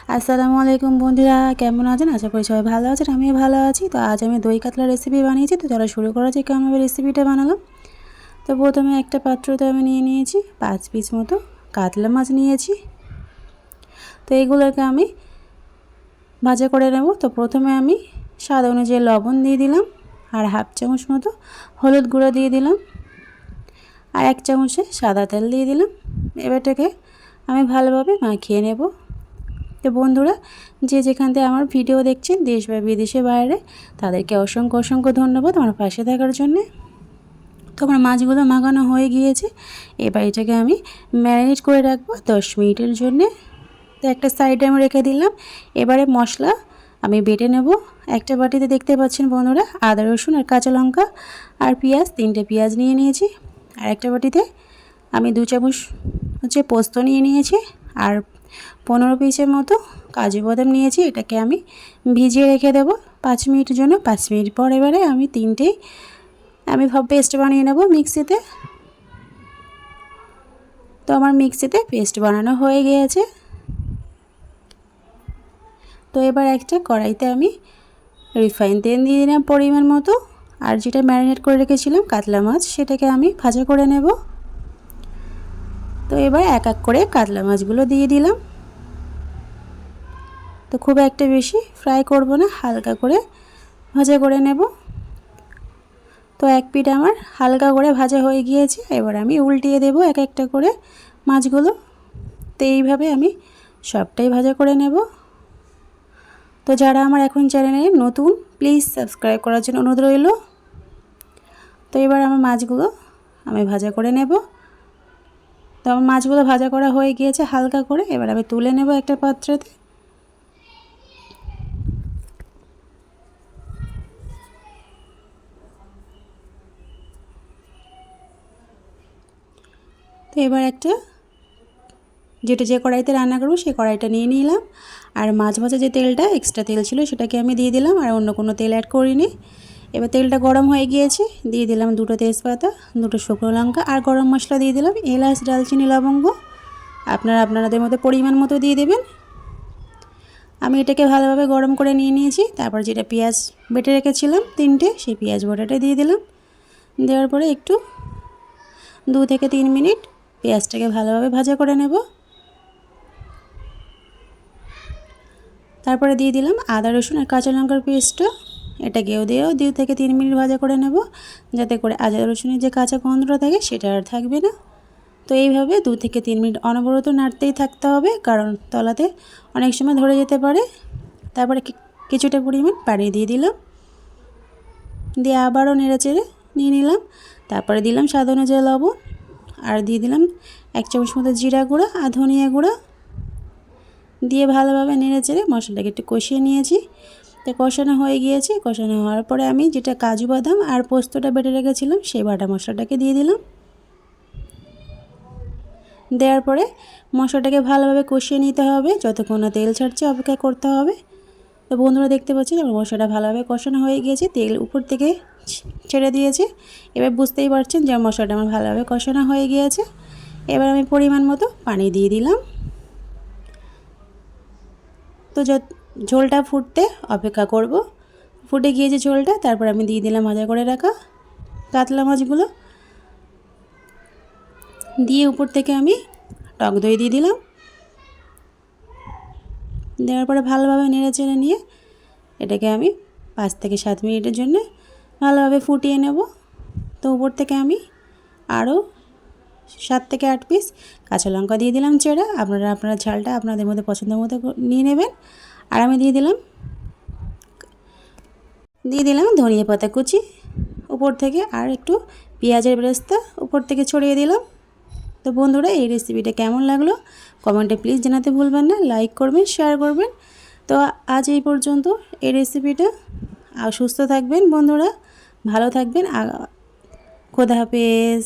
আসসালামু আলাইকুম বন্ধুরা, কেমন আছেন? আশা করি সবাই ভালো আছেন। আমিও ভালো আছি। তো আজ আমি দই কাতলা রেসিপি বানিয়েছি। তো চলো শুরু করা যাক কেমন রেসিপিটা বানালাম। তো প্রথমে একটা পাত্রতে আমি নিয়ে নিয়েছি 5 পিস মতো কাতলা মাছ নিয়েছি। তো এইগুলোকে আমি ভাজা করে নেব। তো প্রথমে আমি স্বাদ অনুযায়ী লবণ দিয়ে দিলাম, আর হাফ চামচ মতো হলুদ গুঁড়ো দিয়ে দিলাম, আর 1 চামচে সাদা তেল দিয়ে দিলাম। এবারটাকে আমি ভালোভাবে মাখিয়ে নেব। তো বন্ধুরা, যে যেখান থেকে আমার ভিডিও দেখছেন দেশ বা বিদেশে বাইরে, তাদেরকে অসংখ্য অসংখ্য ধন্যবাদ আমার পাশে থাকার জন্যে। তো আমার মাছগুলো মাখানো হয়ে গিয়েছে। এবার এটাকে আমি ম্যারিনেট করে রাখবো 10 মিনিটের জন্যে। তো একটা সাইডে আমি রেখে দিলাম। এবারে মশলা আমি বেটে নেব। একটা বাটিতে দেখতে পাচ্ছেন বন্ধুরা, আদা রসুন আর কাঁচা লঙ্কা আর পেঁয়াজ, 3টে পেঁয়াজ নিয়ে নিয়েছি। আর একটা বাটিতে আমি 2 চামচ পোস্ত নিয়ে নিয়েছি, আর 15 পিসের মতো কাজু বাদাম নিয়েছি। এটাকে আমি ভিজিয়ে রেখে দেবো 5 মিনিটের জন্য। 5 মিনিট পর এবারে আমি 3টেই পেস্ট বানিয়ে নেব মিক্সিতে। তো আমার মিক্সিতে পেস্ট বানানো হয়ে গিয়েছে। তো এবার একটা কড়াইতে আমি রিফাইন তেল দিয়ে দিলাম পরিমাণ মতো, আর যেটা ম্যারিনেট করে রেখেছিলাম কাতলা মাছ, সেটাকে আমি ভাজা করে নেব। তো এবার এক এক করে কাতলা মাছগুলো দিয়ে দিলাম। তো খুব একটা বেশি ফ্রাই করব না, হালকা করে ভাজা করে নেব। তো এক পিঠ আমার হালকা করে ভাজা হয়ে গিয়েছে। এবার আমি উল্টিয়ে দেব এক একটা করে মাছগুলো। তো এইভাবে আমি সবটাই ভাজা করে নেব। তো যারা আমার এখন চ্যানেলে নতুন, প্লিজ সাবস্ক্রাইব করার জন্য অনুরোধ রইল। তো এবার আমার মাছগুলো আমি ভাজা করে নেব। তো আমার মাছগুলো ভাজা করা হয়ে গিয়েছে হালকা করে। এবার আমি তুলে নেব একটা পাত্রতে। তো এবার একটা যে কড়াইতে রান্না করব সেই কড়াইটা নিয়ে নিলাম, আর মাছ ভাজা যে তেলটা এক্সট্রা তেল ছিল সেটাকে আমি দিয়ে দিলাম, আর অন্য কোনো তেল অ্যাড করিনি। এবার তেলটা গরম হয়ে গিয়েছে, দিয়ে দিলাম 2টো তেজপাতা, 2টো শুকনো লঙ্কা, আর গরম মশলা দিয়ে দিলাম, এলাচ, দারচিনি, লবঙ্গ। আপনারা আপনাদের মতো পরিমাণ মতো দিয়ে দেবেন। আমি এটাকে ভালোভাবে গরম করে নিয়ে নিয়েছি। তারপর যেটা পেঁয়াজ বেটে রেখেছিলাম 3টে, সেই পেঁয়াজ বাটাটা দিয়ে দিলাম। দেওয়ার পরে একটু 2 থেকে 3 মিনিট পেঁয়াজটাকে ভালোভাবে ভাজা করে নেব। তারপরে দিয়ে দিলাম আদা রসুন আর কাঁচা লঙ্কার পেস্টটা। এটাকেও দিয়েও 2 থেকে 3 মিনিট ভাজা করে নেব, যাতে করে আদা রসুনের যে কাঁচা গন্ধটা থাকে সেটা আর থাকবে না। তো এইভাবে 2 থেকে 3 মিনিট অনবরত নাড়তেই থাকতে হবে, কারণ তলাতে অনেক সময় ধরে যেতে পারে। তারপরে কিছুটা পরিমাণ পানি দিয়ে দিলাম, দিয়ে আবারও নেড়েচেড়ে নিয়ে নিলাম। তারপরে দিলাম স্বাদ অনুযায়ী লবণ, আর দিয়ে দিলাম 1 চামচ মতো জিরা গুঁড়া আর ধনিয়া গুঁড়া, দিয়ে ভালোভাবে নেড়েচেড়ে মশলাটাকে একটু কষিয়ে নিয়েছি। তো কষানো হয়ে গিয়েছে। কষানো হওয়ার পরে আমি যেটা কাজু বাদাম আর পোস্তটা বেটে রেখেছিলাম সেই বাটা মশলাটাকে দিয়ে দিলাম। দেওয়ার পরে মশলাটাকে ভালোভাবে কষিয়ে নিতে হবে, যতক্ষণ না তেল ছাড়ছে অপেক্ষা করতে হবে। তো বন্ধুরা দেখতে পাচ্ছেন আমার মশলাটা ভালোভাবে কষানো হয়ে গিয়েছে, তেল উপর থেকে ছেড়ে দিয়েছে। এবার বুঝতেই পারছেন যে মশলাটা আমার ভালোভাবে কষানো হয়ে গিয়েছে। এবার আমি পরিমাণ মতো পানি দিয়ে দিলাম। তো ঝোলটা ফুটতে অপেক্ষা করব। ফুটে গিয়েছে ঝোলটা, তারপর আমি দিয়ে দিলাম ভাজা করে রাখা কাতলা মাছগুলো, দিয়ে উপর থেকে আমি টক দই দিয়ে দিলাম। দেওয়ার পরে ভালোভাবে নেড়েচেড়ে নিয়ে এটাকে আমি 5 থেকে 7 মিনিটের জন্য ভালোভাবে ফুটিয়ে নেব। তো উপর থেকে আমি আরও 7 থেকে 8 পিস কাঁচা লঙ্কা দিয়ে দিলাম চেরা। আপনারা ঝালটা আপনাদের মধ্যে পছন্দের মতো নিয়ে নেবেন। আর আমি দিয়ে দিলাম ধনিয়া পাতা কুচি উপর থেকে, আর একটু পেঁয়াজের বেরেস্তা উপর থেকে ছড়িয়ে দিলাম। তো বন্ধুরা, এই রেসিপিটা কেমন লাগলো কমেন্টে প্লিজ জানাতে ভুলবেন না। লাইক করবেন, শেয়ার করবেন। তো আজ এই পর্যন্ত এই রেসিপিটা। আর সুস্থ থাকবেন বন্ধুরা, ভালো থাকবেন। খোদা হাফেজ।